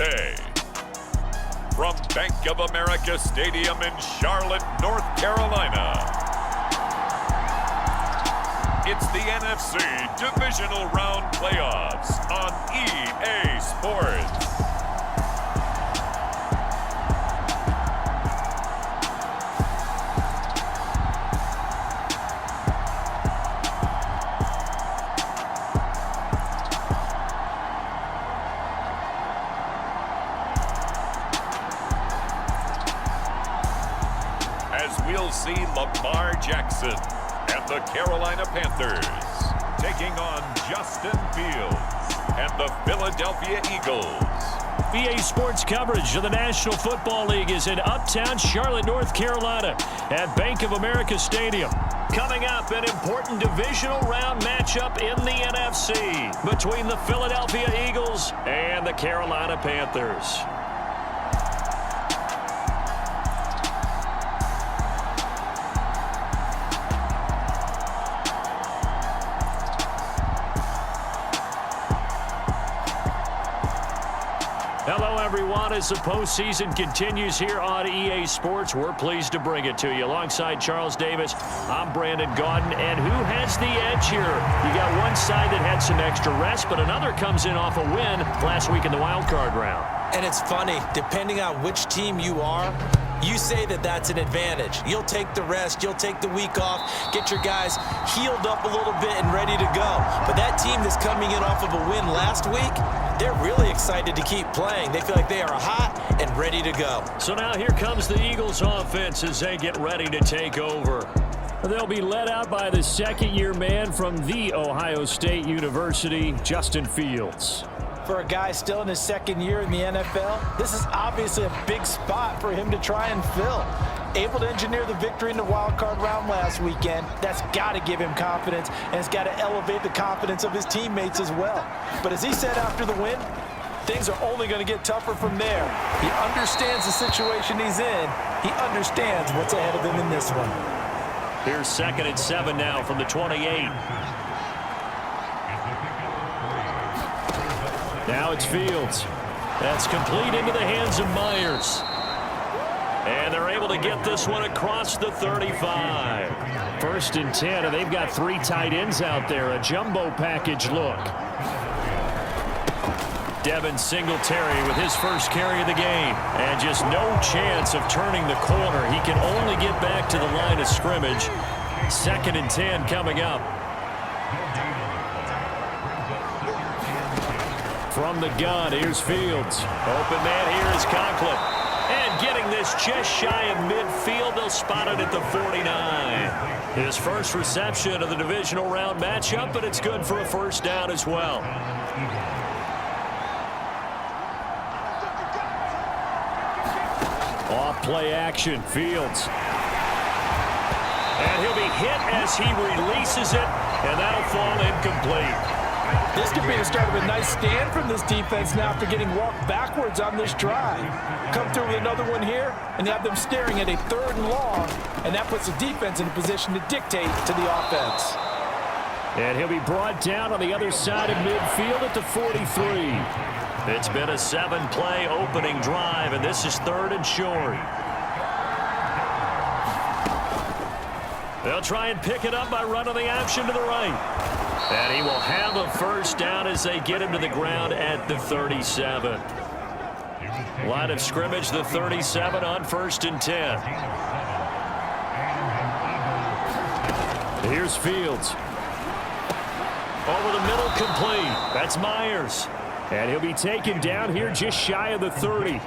Sunday. From Bank of America Stadium in Charlotte, North Carolina, it's the NFC Divisional Round Playoffs on EA Sports. As we'll see Lamar Jackson and the Carolina Panthers taking on Justin Fields and the Philadelphia Eagles. EA Sports coverage of the National Football League is in Uptown Charlotte, North Carolina at Bank of America Stadium. Coming up, an important divisional round matchup in the NFC between the Philadelphia Eagles and the Carolina Panthers. Hello, everyone. As the postseason continues here on EA Sports, we're pleased to bring it to you. Alongside Charles Davis, I'm Brandon Gaudin. And who has the edge here? You got one side that had some extra rest, but another comes in off a win last week in the wild card round. And it's funny, depending on which team you are, you say that that's an advantage. You'll take the rest, you'll take the week off, get your guys healed up a little bit and ready to go. But that team that's coming in off of a win last week, they're really excited to keep playing. They feel like they are hot and ready to go. So now here comes the Eagles offense as they get ready to take over. They'll be led out by the second-year man from The Ohio State University, Justin Fields. For a guy still in his second year in the NFL, this is obviously a big spot for him to try and fill. Able to engineer the victory in the wild card round last weekend, that's got to give him confidence, and it's got to elevate the confidence of his teammates as well. But as he said after the win, things are only going to get tougher from there. He understands the situation he's in. He understands what's ahead of him in this one. Here's 2nd and 7 now from the 28. Now it's Fields. That's complete into the hands of Myers. And they're able to get this one across the 35. 1st and 10, and they've got 3 tight ends out there. A jumbo package look. Devin Singletary with his first carry of the game. And just no chance of turning the corner. He can only get back to the line of scrimmage. 2nd and 10 coming up. From the gun, here's Fields. Open man here is Conklin. And getting this just shy of midfield, they'll spot it at the 49. His first reception of the divisional round matchup, but it's good for a first down as well. Off play action, Fields. And he'll be hit as he releases it, and that'll fall incomplete. This could be the start of a nice stand from this defense now after getting walked backwards on this drive. Come through with another one here, and you have them staring at a 3rd and long, and that puts the defense in a position to dictate to the offense. And he'll be brought down on the other side of midfield at the 43. It's been a 7-play opening drive, and this is 3rd and short. They'll try and pick it up by running the option to the right. And he will have a first down as they get him to the ground at the 37. Line of scrimmage, the 37 on 1st and 10. Here's Fields. Over the middle, complete. That's Myers. And he'll be taken down here just shy of the 30.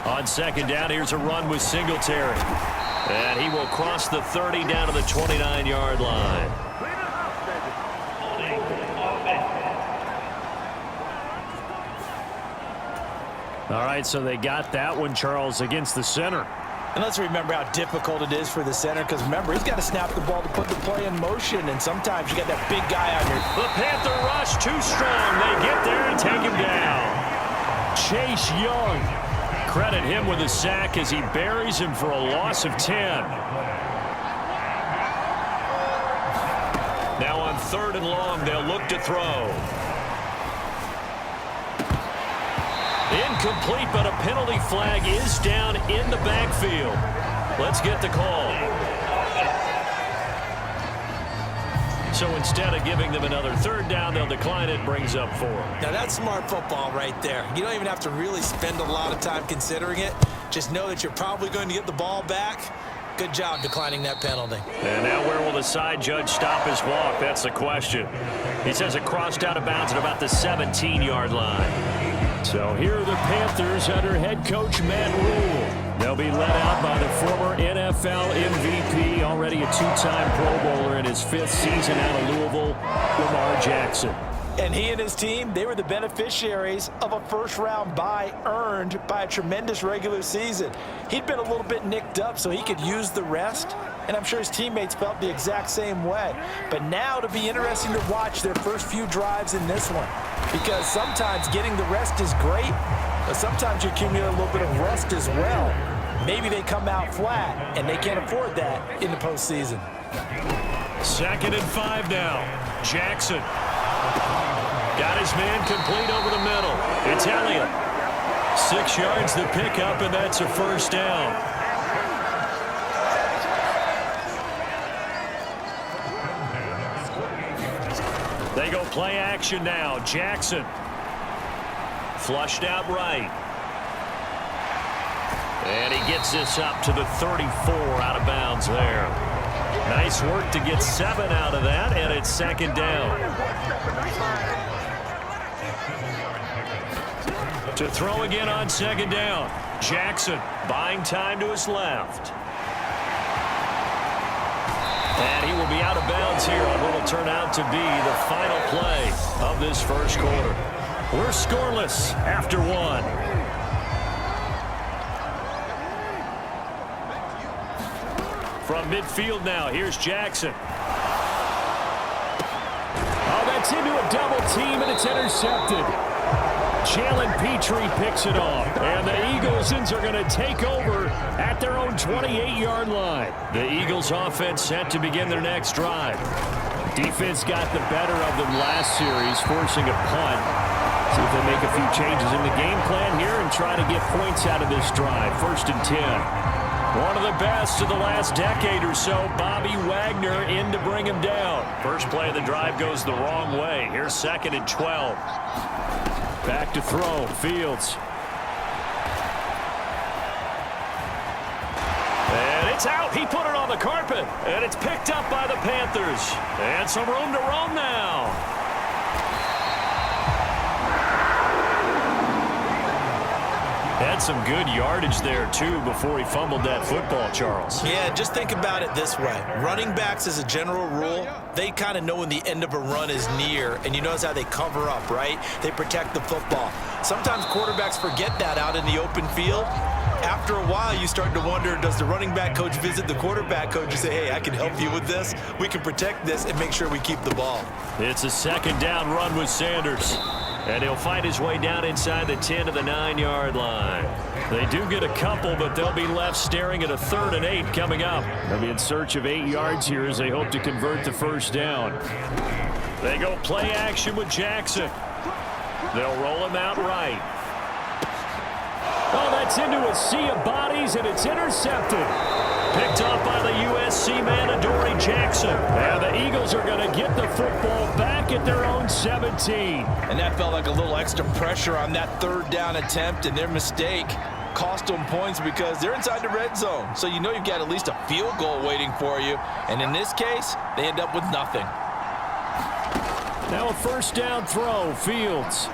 On 2nd down, here's a run with Singletary. And he will cross the 30 down to the 29-yard line. All right, so they got that one, Charles, against the center. And let's remember how difficult it is for the center, because remember, he's got to snap the ball to put the play in motion, and sometimes you got that big guy on your... The Panther rush too strong. They get there and take him down. Chase Young. Credit him with a sack as he buries him for a loss of 10. Now on 3rd and long, they'll look to throw. Incomplete, but a penalty flag is down in the backfield. Let's get the call. So instead of giving them another 3rd down, they'll decline it. Brings up 4. Now that's smart football right there. You don't even have to really spend a lot of time considering it. Just know that you're probably going to get the ball back. Good job declining that penalty. And now where will the side judge stop his walk? That's the question. He says it crossed out of bounds at about the 17-yard line. So here are the Panthers under head coach Matt Rule. They'll be led out by the former NFL MVP, already a 2-time Pro Bowler in his 5th season out of Louisville, Lamar Jackson. And he and his team, they were the beneficiaries of a first-round bye earned by a tremendous regular season. He'd been a little bit nicked up, so he could use the rest, and I'm sure his teammates felt the exact same way. But now it'll be interesting to watch their first few drives in this one, because sometimes getting the rest is great, but sometimes you accumulate a little bit of rust as well. Maybe they come out flat, and they can't afford that in the postseason. 2nd and 5 now. Jackson. Got his man complete over the middle. It's Elliott. 6 yards to pick up, and that's a 1st down. They go play action now. Jackson. Flushed out right. And he gets this up to the 34 out of bounds there. Nice work to get 7 out of that, and it's 2nd down. To throw again on 2nd down. Jackson buying time to his left. And he will be out of bounds here on what will turn out to be the final play of this first quarter. We're scoreless after 1. From midfield now, here's Jackson. Oh, that's into a double team, and it's intercepted. Jalen Petrie picks it off, and the Eaglesons are going to take over at their own 28-yard line. The Eagles offense set to begin their next drive. Defense got the better of them last series, forcing a punt. See if they make a few changes in the game plan here and try to get points out of this drive. 1st and 10. One of the best of the last decade or so, Bobby Wagner in to bring him down. First play of the drive goes the wrong way. Here's 2nd and 12. Back to throw, Fields. And it's out. He put it on the carpet. And it's picked up by the Panthers. And some room to roam now. Had some good yardage there, too, before he fumbled that football, Charles. Yeah, just think about it this way. Running backs, as a general rule, they kind of know when the end of a run is near, and you notice how they cover up, right? They protect the football. Sometimes quarterbacks forget that out in the open field. After a while, you start to wonder, does the running back coach visit the quarterback coach and say, hey, I can help you with this. We can protect this and make sure we keep the ball. It's a 2nd down run with Sanders. And he'll find his way down inside the 10 to the 9-yard line. They do get a couple, but they'll be left staring at a 3rd and 8 coming up. They'll be in search of 8 yards here as they hope to convert the 1st down. They go play action with Jackson. They'll roll him out right. Oh, that's into a sea of bodies, and it's intercepted. Picked off by the USC man, Adoree Jackson. And the Eagles are going to get the football back at their own 17. And that felt like a little extra pressure on that 3rd down attempt, and their mistake cost them points because they're inside the red zone. So you know you've got at least a field goal waiting for you. And in this case, they end up with nothing. Now a 1st down throw, Fields.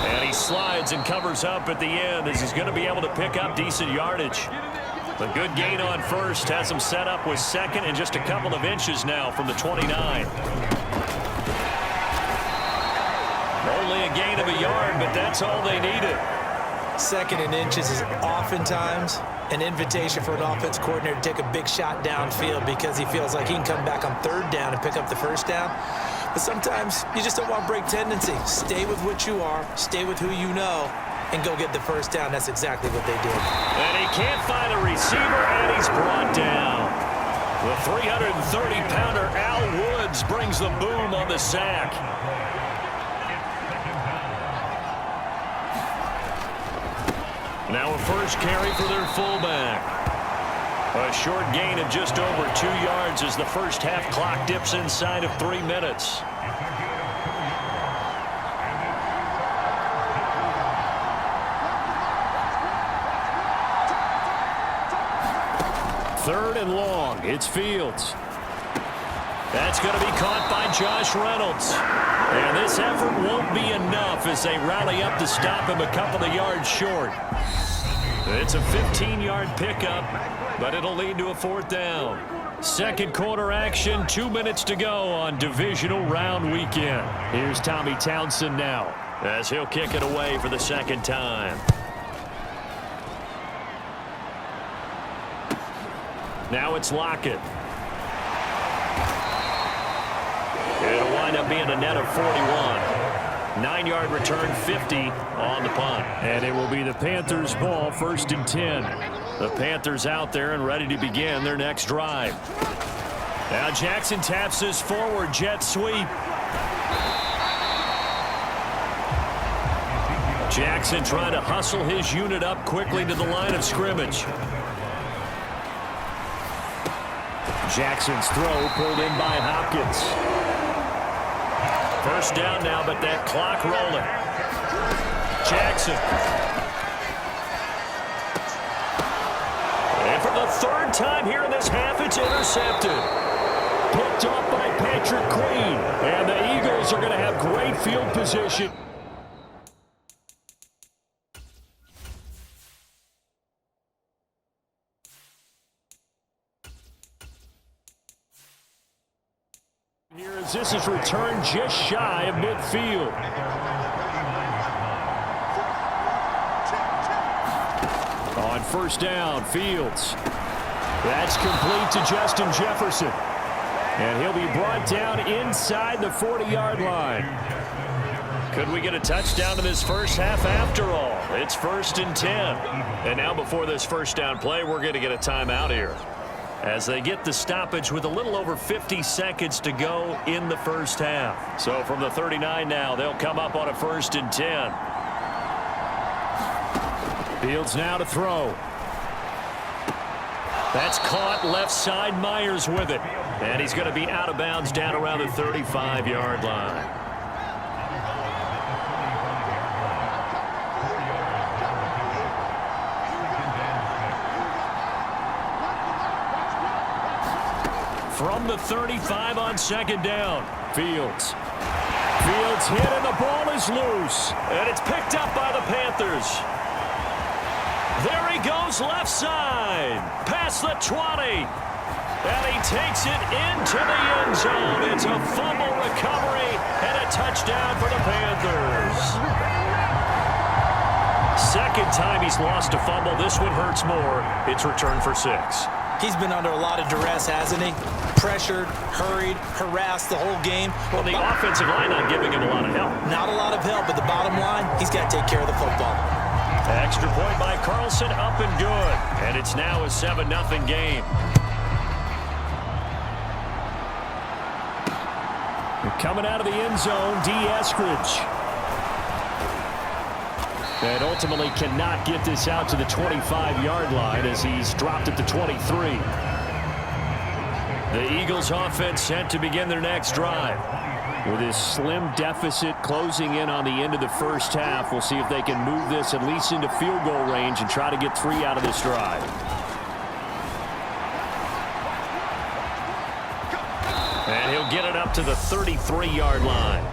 And he slides and covers up at the end as he's going to be able to pick up decent yardage. A good gain on 1st has him set up with 2nd and just a couple of inches now from the 29. Only a gain of a yard, but that's all they needed. 2nd and inches is oftentimes an invitation for an offense coordinator to take a big shot downfield because he feels like he can come back on 3rd down and pick up the 1st down. But sometimes you just don't want to break tendency. Stay with what you are, stay with who you know, and go get the 1st down. That's exactly what they did. And he can't find a receiver, and he's brought down. The 330-pounder Al Woods brings the boom on the sack. Now a first carry for their fullback. A short gain of just over 2 yards as the first half clock dips inside of 3 minutes. Third and long. It's Fields. That's going to be caught by Josh Reynolds. And this effort won't be enough as they rally up to stop him a couple of yards short. It's a 15-yard pickup, but it'll lead to a fourth down. Second quarter action, 2 minutes to go on Divisional Round Weekend. Here's Tommy Townsend now as he'll kick it away for the second time. Now it's Lockett. It'll wind up being a net of 41. 9-yard return, 50 on the punt. And it will be the Panthers' ball, 1st and 10. The Panthers out there and ready to begin their next drive. Now Jackson taps this forward jet sweep. Jackson trying to hustle his unit up quickly to the line of scrimmage. Jackson's throw pulled in by Hopkins. First down now, but that clock rolling. Jackson. And for the third time here in this half, it's intercepted. Picked off by Patrick Queen. And the Eagles are going to have great field position. Here as this is returned just shy of midfield. On first down, Fields. That's complete to Justin Jefferson. And he'll be brought down inside the 40-yard line. Could we get a touchdown in this first half after all? It's 1st and 10. And now before this first down play, we're going to get a timeout here, as they get the stoppage with a little over 50 seconds to go in the first half. So from the 39 now, they'll come up on a 1st and 10. Fields now to throw. That's caught left side. Myers with it. And he's going to be out of bounds down around the 35-yard line. From the 35 on second down, Fields. Fields hit and the ball is loose. And it's picked up by the Panthers. There he goes left side. Past the 20. And he takes it into the end zone. It's a fumble recovery and a touchdown for the Panthers. Second time he's lost a fumble. This one hurts more. It's returned for 6. He's been under a lot of duress, hasn't he? Pressured, hurried, harassed the whole game. Well, the offensive line not giving him a lot of help. Not a lot of help, but the bottom line, he's got to take care of the football. Extra point by Carlson, up and good. And it's now a 7-0 game. Coming out of the end zone, D. Eskridge. And ultimately cannot get this out to the 25-yard line as he's dropped at the 23. The Eagles offense set to begin their next drive. With this slim deficit closing in on the end of the first half, we'll see if they can move this at least into field goal range and try to get 3 out of this drive. And he'll get it up to the 33-yard line.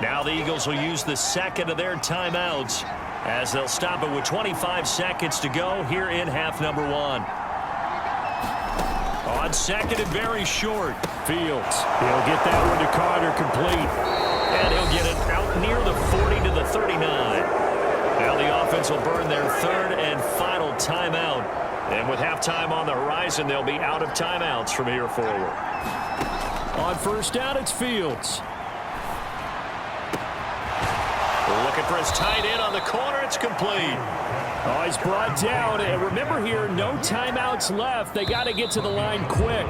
Now the Eagles will use the second of their timeouts as they'll stop it with 25 seconds to go here in half number 1. On second and very short, Fields. He'll get that one to Carter complete. And he'll get it out near the 40 to the 39. Now the offense will burn their third and final timeout. And with halftime on the horizon, they'll be out of timeouts from here forward. On first down, it's Fields. Looking for his tight end on the corner. It's complete. Oh, he's brought down. And remember here, no timeouts left. They got to get to the line quick.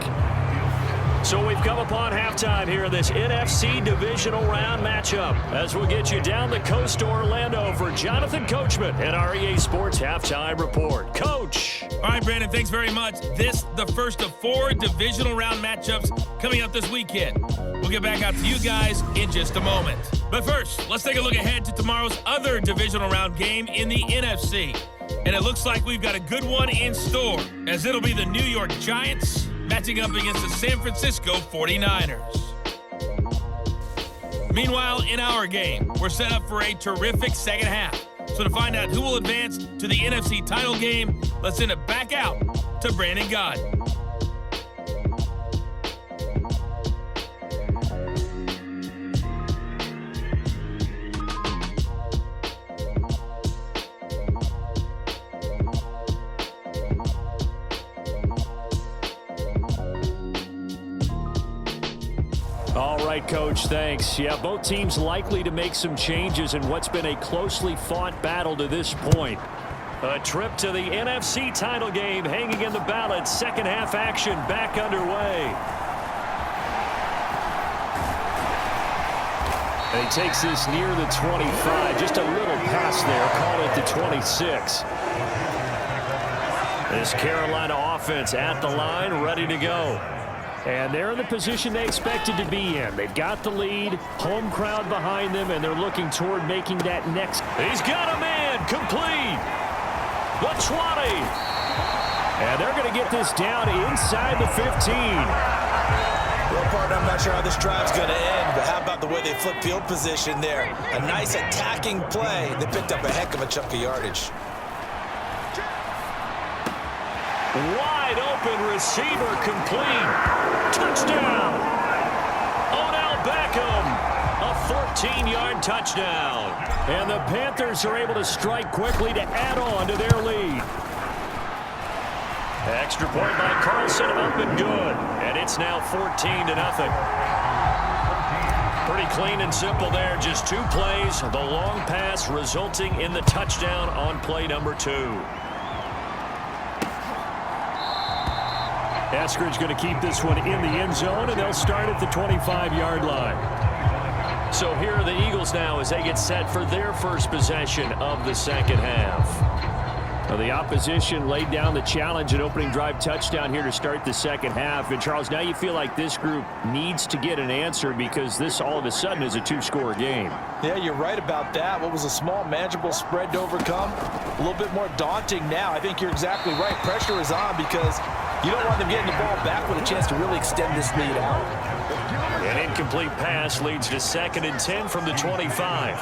So we've come upon halftime here in this NFC Divisional Round matchup. As we'll get you down the coast to Orlando for Jonathan Coachman at our EA Sports Halftime Report. Coach. All right, Brandon, thanks very much. This, the first of 4 Divisional Round matchups coming up this weekend. We'll get back out to you guys in just a moment. But first, let's take a look ahead to tomorrow's other Divisional Round game in the NFC. And it looks like we've got a good one in store, as it'll be the New York Giants matching up against the San Francisco 49ers. Meanwhile, in our game, we're set up for a terrific second half. So to find out who will advance to the NFC title game, let's send it back out to Brandon Godden. All right, Coach, thanks. Yeah, both teams likely to make some changes in what's been a closely fought battle to this point. A trip to the NFC title game hanging in the balance. Second half action back underway. And he takes this near the 25. Just a little pass there. Call it the 26. This Carolina offense at the line, ready to go. And they're in the position they expected to be in. They've got the lead, home crowd behind them, and they're looking toward making that next. He's got a man, complete. The 20. And they're going to get this down inside the 15. Well, partner, I'm not sure how this drive's going to end, but how about the way they flip field position there? A nice attacking play. They picked up a heck of a chunk of yardage. Wide open receiver, complete. Touchdown. Odell Beckham. A 14-yard touchdown. And the Panthers are able to strike quickly to add on to their lead. Extra point by Carlson, up and good. And it's now 14-0. Pretty clean and simple there. Just 2 plays. The long pass resulting in the touchdown on play number 2. Eskridge going to keep this one in the end zone, and they'll start at the 25-yard line. So here are the Eagles now as they get set for their first possession of the second half. Well, the opposition laid down the challenge, an opening drive touchdown here to start the second half. And, Charles, now you feel like this group needs to get an answer because this all of a sudden is a 2-score game. Yeah, you're right about that. What was a small, manageable spread to overcome, a little bit more daunting now. I think you're exactly right. Pressure is on because you don't want them getting the ball back with a chance to really extend this lead out. An incomplete pass leads to 2nd and 10 from the 25.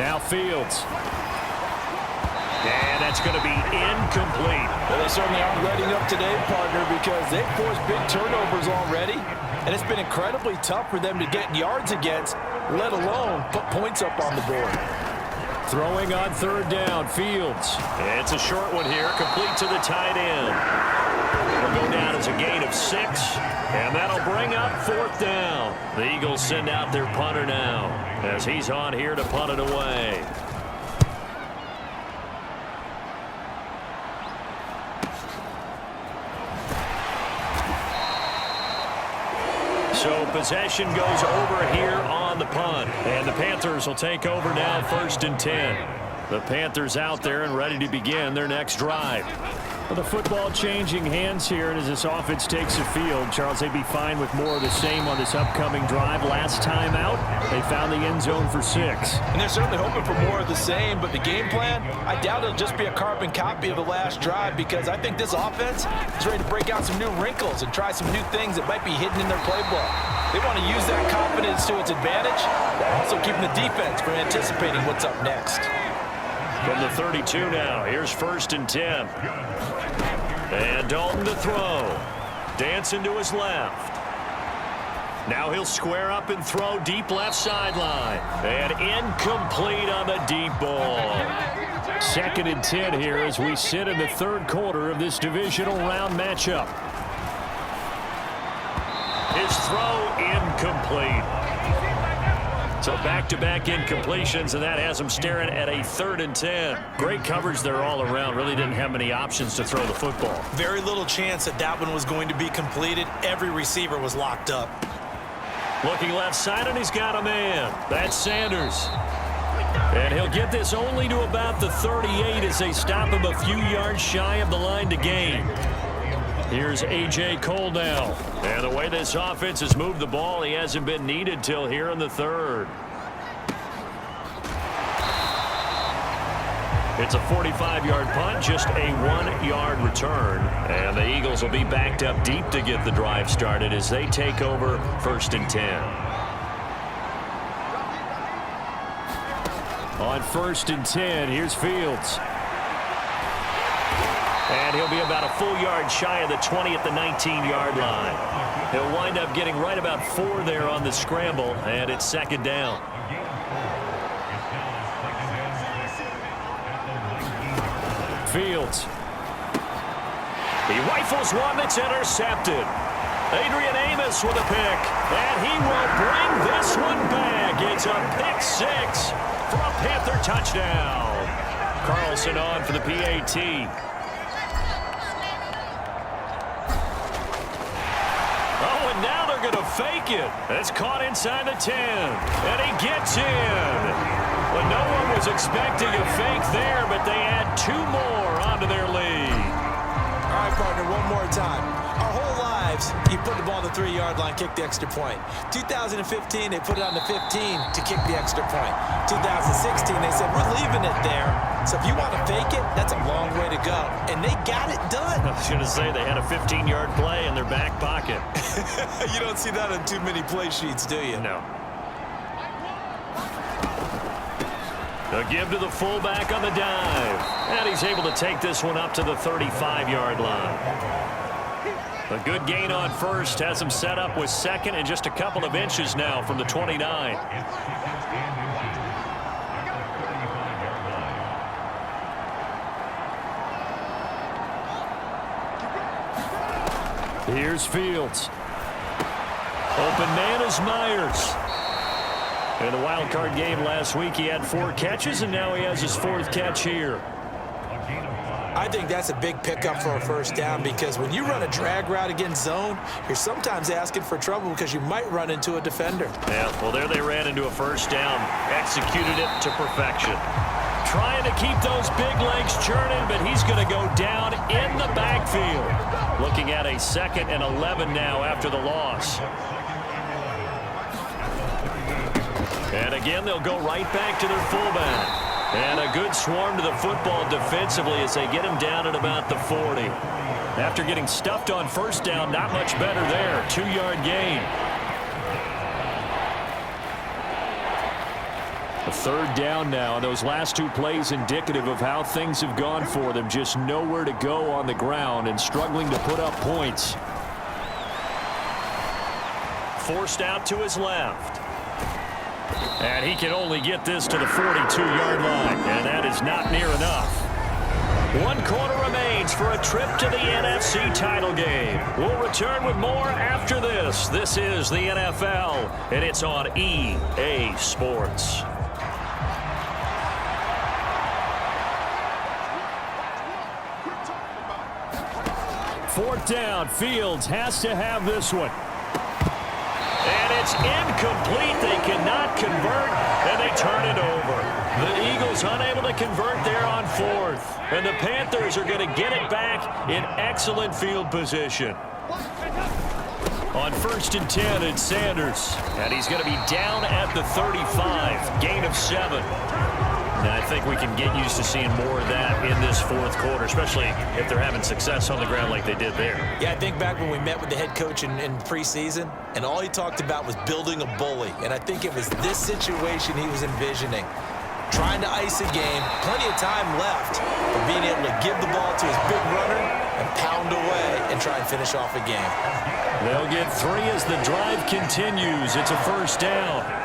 Now Fields. And that's going to be incomplete. Well, they certainly aren't letting up today, partner, because they've forced big turnovers already. And it's been incredibly tough for them to get yards against, let alone put points up on the board. Throwing on 3rd down, Fields. It's a short one here, complete to the tight end. It'll go down as a gain of 6, and that'll bring up 4th down. The Eagles send out their punter now, as he's on here to punt it away. So possession goes over here on the punt. And the Panthers will take over now, 1st and 10. The Panthers out there and ready to begin their next drive. Well, the football changing hands here, and as this offense takes the field, Charles, they'd be fine with more of the same on this upcoming drive. Last time out, they found the end zone for 6. And they're certainly hoping for more of the same, but the game plan, I doubt it'll just be a carbon copy of the last drive because I think this offense is ready to break out some new wrinkles and try some new things that might be hidden in their playbook. They want to use that confidence to its advantage, while also keeping the defense from anticipating what's up next. From the 32 now, here's 1st and 10. And Dalton to throw. Dancing to his left. Now he'll square up and throw deep left sideline. And incomplete on the deep ball. 2nd and 10 here as we sit in the 3rd quarter of this divisional round matchup. His throw incomplete. So back-to-back incompletions, and that has him staring at a 3rd and 10. Great coverage there all around. Really didn't have many options to throw the football. Very little chance that one was going to be completed. Every receiver was locked up. Looking left side, and he's got a man. That's Sanders. And he'll get this only to about the 38 as they stop him a few yards shy of the line to gain. Here's A.J. Cole now. And the way this offense has moved the ball, he hasn't been needed till here in the 3rd. It's a 45-yard punt, just a 1-yard return. And the Eagles will be backed up deep to get the drive started as they take over 1st and 10. On 1st and 10, here's Fields. And he'll be about a full yard shy of the 20 at the 19-yard line. He'll wind up getting right about 4 there on the scramble, and it's 2nd down. Fields. He rifles one that's intercepted. Adrian Amos with a pick, and he will bring this one back. It's a pick 6 for a Panther touchdown. Carlson on for the PAT. Now they're going to fake it. It's caught inside the 10. And he gets in. Well, no one was expecting a fake there, but they add 2 more onto their lead. All right, partner, one more time. Our whole lives, you put the ball on the 3-yard line, kick the extra point. 2015, they put it on the 15 to kick the extra point. 2016, they said, we're leaving it there. So if you want to fake it, that's a long way to go. And they got it done. I was going to say they had a 15-yard play in their back pocket. You don't see that on too many play sheets, do you? No. They'll give to the fullback on the dive. And he's able to take this one up to the 35-yard line. A good gain on 1st has him set up with 2nd and just a couple of inches now from the 29. Here's Fields. Open man is Myers. In the wild card game last week, he had 4 catches, and now he has his 4th catch here. I think that's a big pickup for a 1st down because when you run a drag route against zone, you're sometimes asking for trouble because you might run into a defender. Yeah, well, there they ran into a 1st down, executed it to perfection. Trying to keep those big legs churning, but he's going to go down in the backfield. Looking at a 2nd and 11 now after the loss. And again, they'll go right back to their fullback. And a good swarm to the football defensively as they get him down at about the 40. After getting stuffed on 1st down, not much better there. 2-yard gain. A 3rd down now, and those last 2 plays indicative of how things have gone for them. Just nowhere to go on the ground and struggling to put up points. Forced out to his left. And he can only get this to the 42-yard line, and that is not near enough. 1 quarter remains for a trip to the NFC title game. We'll return with more after this. This is the NFL, and it's on EA Sports. Fourth down, Fields has to have this one. And it's incomplete. They cannot convert, and they turn it over. The Eagles unable to convert there on 4th. And the Panthers are going to get it back in excellent field position. On 1st and 10, it's Sanders. And he's going to be down at the 35. Gain of 7. And I think we can get used to seeing more of that in this 4th quarter, especially if they're having success on the ground like they did there. Yeah, I think back when we met with the head coach in preseason, and all he talked about was building a bully. And I think it was this situation he was envisioning. Trying to ice a game, plenty of time left, but being able to give the ball to his big runner and pound away and try and finish off a game. They'll get 3 as the drive continues. It's a 1st down.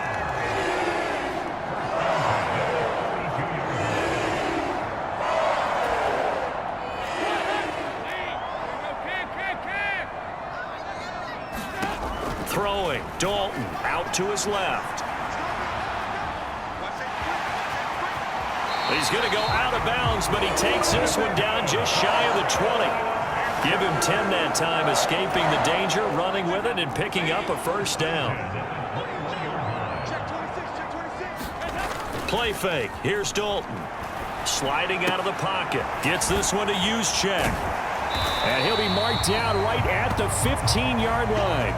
Dalton out to his left. He's going to go out of bounds, but he takes this one down just shy of the 20. Give him 10 that time, escaping the danger, running with it, and picking up a first down. Play fake. Here's Dalton. Sliding out of the pocket. Gets this one to Juszczyk. And he'll be marked down right at the 15-yard line.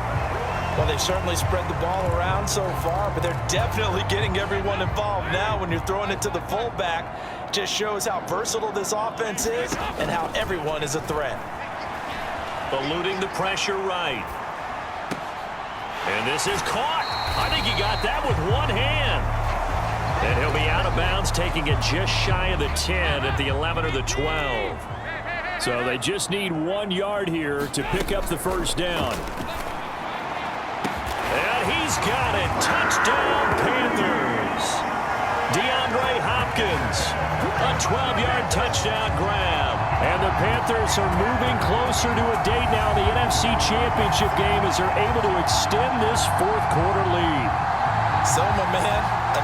Well, they've certainly spread the ball around so far, but they're definitely getting everyone involved now. When you're throwing it to the fullback, just shows how versatile this offense is and how everyone is a threat. Eluding the pressure right. And this is caught. I think he got that with one hand. And he'll be out of bounds, taking it just shy of the 10 at the 11 or the 12. So they just need 1 yard here to pick up the first down. And he's got it. Touchdown, Panthers. DeAndre Hopkins. A 12-yard touchdown grab. And the Panthers are moving closer to a date now in the NFC Championship game as they're able to extend this fourth quarter lead. So, my man,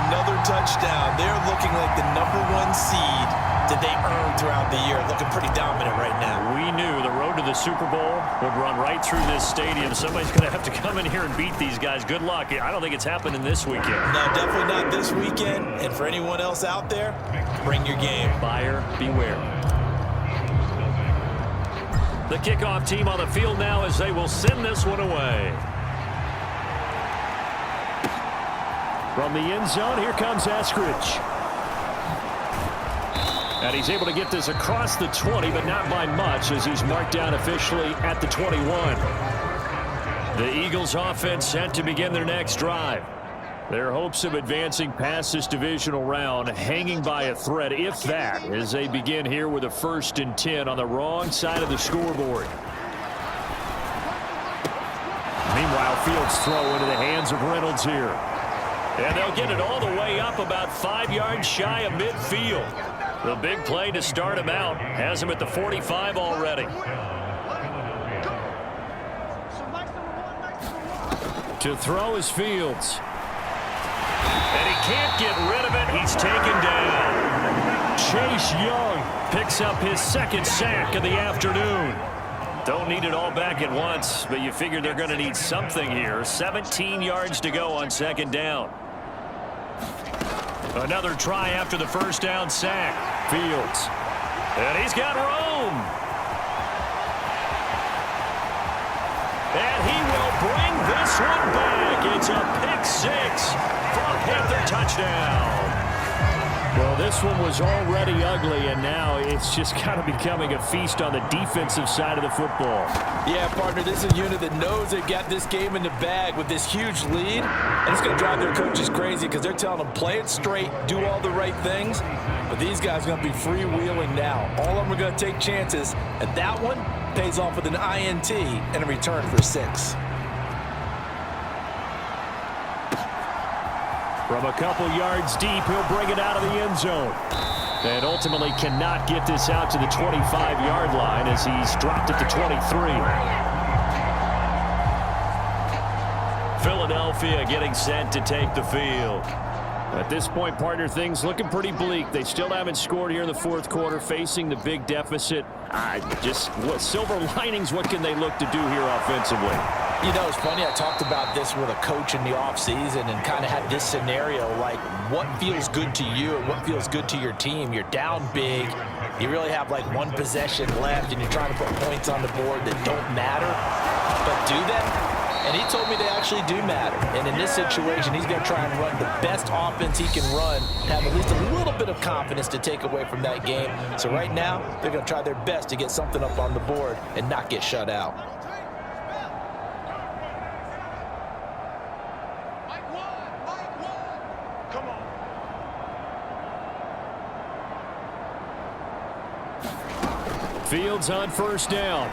another touchdown. They're looking like the #1 seed that they earned throughout the year. Looking pretty dominant right now. We knew the road to the Super Bowl would run right through this stadium. Somebody's going to have to come in here and beat these guys. Good luck. I don't think it's happening this weekend. No, definitely not this weekend. And for anyone else out there, bring your game. Buyer beware. The kickoff team on the field now as they will send this one away. From the end zone, here comes Eskridge. And he's able to get this across the 20, but not by much as he's marked down officially at the 21. The Eagles offense set to begin their next drive. Their hopes of advancing past this divisional round hanging by a thread, if that, as they begin here with a 1st and 10 on the wrong side of the scoreboard. Meanwhile, Fields throw into the hands of Reynolds here. And they'll get it all the way up about 5 yards shy of midfield. The big play to start him out has him at the 45 already. To throw is Fields. And he can't get rid of it. He's taken down. Chase Young picks up his 2nd sack of the afternoon. Don't need it all back at once, but you figure they're going to need something here. 17 yards to go on 2nd down. Another try after the 1st down sack. Fields. And he's got room. And he will bring this one back. It's a pick 6 for a Panther touchdown. Well, this one was already ugly, and now it's just kind of becoming a feast on the defensive side of the football. Yeah, partner, this is a unit that knows they've got this game in the bag with this huge lead, and it's going to drive their coaches crazy because they're telling them play it straight, do all the right things, but these guys are going to be freewheeling now. All of them are going to take chances, and that one pays off with an INT and a return for 6. From a couple yards deep, he'll bring it out of the end zone. And ultimately cannot get this out to the 25-yard line as he's dropped it to 23. Philadelphia getting set to take the field. At this point, partner, things looking pretty bleak. They still haven't scored here in the 4th quarter, facing the big deficit. What silver linings, what can they look to do here offensively? You know, it's funny, I talked about this with a coach in the offseason and kind of had this scenario, like what feels good to you and what feels good to your team. You're down big, you really have like 1 possession left, and you're trying to put points on the board that don't matter. But do they? And he told me they actually do matter. And in this situation, he's going to try and run the best offense he can run, have at least a little bit of confidence to take away from that game. So right now, they're going to try their best to get something up on the board and not get shut out. Fields on 1st down.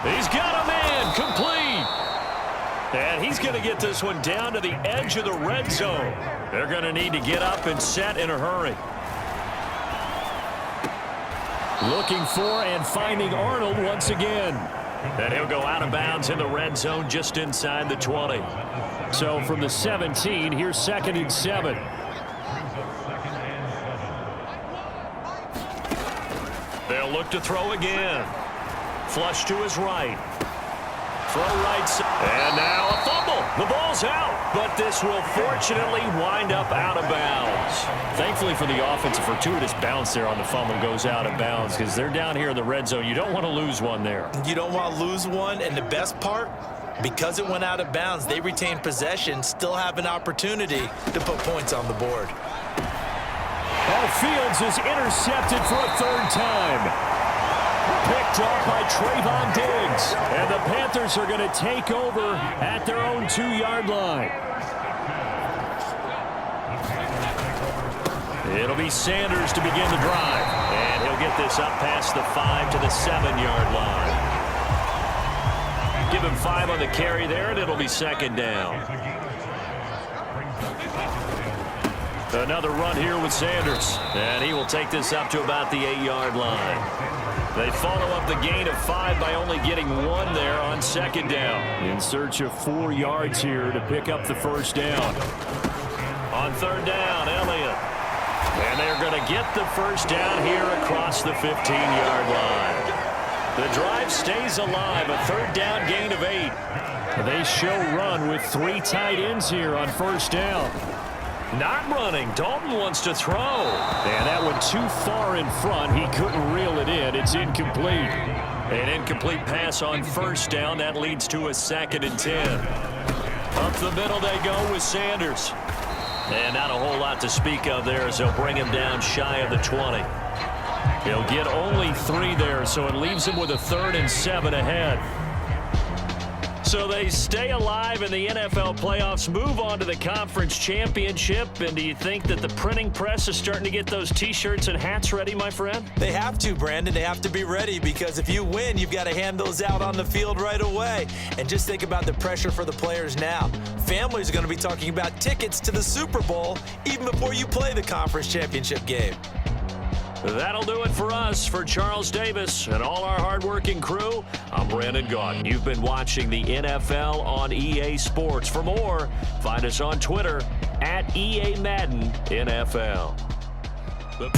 He's got a man, complete. And he's going to get this one down to the edge of the red zone. They're going to need to get up and set in a hurry. Looking for and finding Arnold once again. And he'll go out of bounds in the red zone just inside the 20. So from the 17, here's 2nd and 7. They'll look to throw again. Flush to his right. Throw right side. And now a fumble. The ball's out. But this will fortunately wind up out of bounds. Thankfully for the offense, a fortuitous bounce there on the fumble goes out of bounds because they're down here in the red zone. You don't want to lose one there. You don't want to lose one. And the best part, because it went out of bounds, they retain possession, still have an opportunity to put points on the board. Fields is intercepted for a 3rd time. Picked off by Trayvon Diggs. And the Panthers are going to take over at their own 2-yard line. It'll be Sanders to begin the drive. And he'll get this up past the 5 to the 7-yard line. Give him 5 on the carry there, and it'll be 2nd down. Another run here with Sanders. And he will take this up to about the 8-yard line. They follow up the gain of 5 by only getting 1 there on 2nd down. In search of 4 yards here to pick up the 1st down. On 3rd down, Elliott. And they're going to get the 1st down here across the 15-yard line. The drive stays alive, a 3rd down gain of 8. They show run with 3 tight ends here on 1st down. Not running. Dalton wants to throw. And that one too far in front. He couldn't reel it in. It's incomplete. An incomplete pass on 1st down. That leads to a 2nd and 10. Up the middle they go with Sanders. And not a whole lot to speak of there as they'll bring him down shy of the 20. He'll get only 3 there, so it leaves him with a 3rd and 7 ahead. So they stay alive in the NFL playoffs, move on to the conference championship. And do you think that the printing press is starting to get those T-shirts and hats ready, my friend? They have to, Brandon. They have to be ready because if you win, you've got to hand those out on the field right away. And just think about the pressure for the players now. Families are going to be talking about tickets to the Super Bowl even before you play the conference championship game. That'll do it for us. For Charles Davis and all our hardworking crew, I'm Brandon Gaudin. You've been watching the NFL on EA Sports. For more, find us on Twitter @EA Madden NFL. The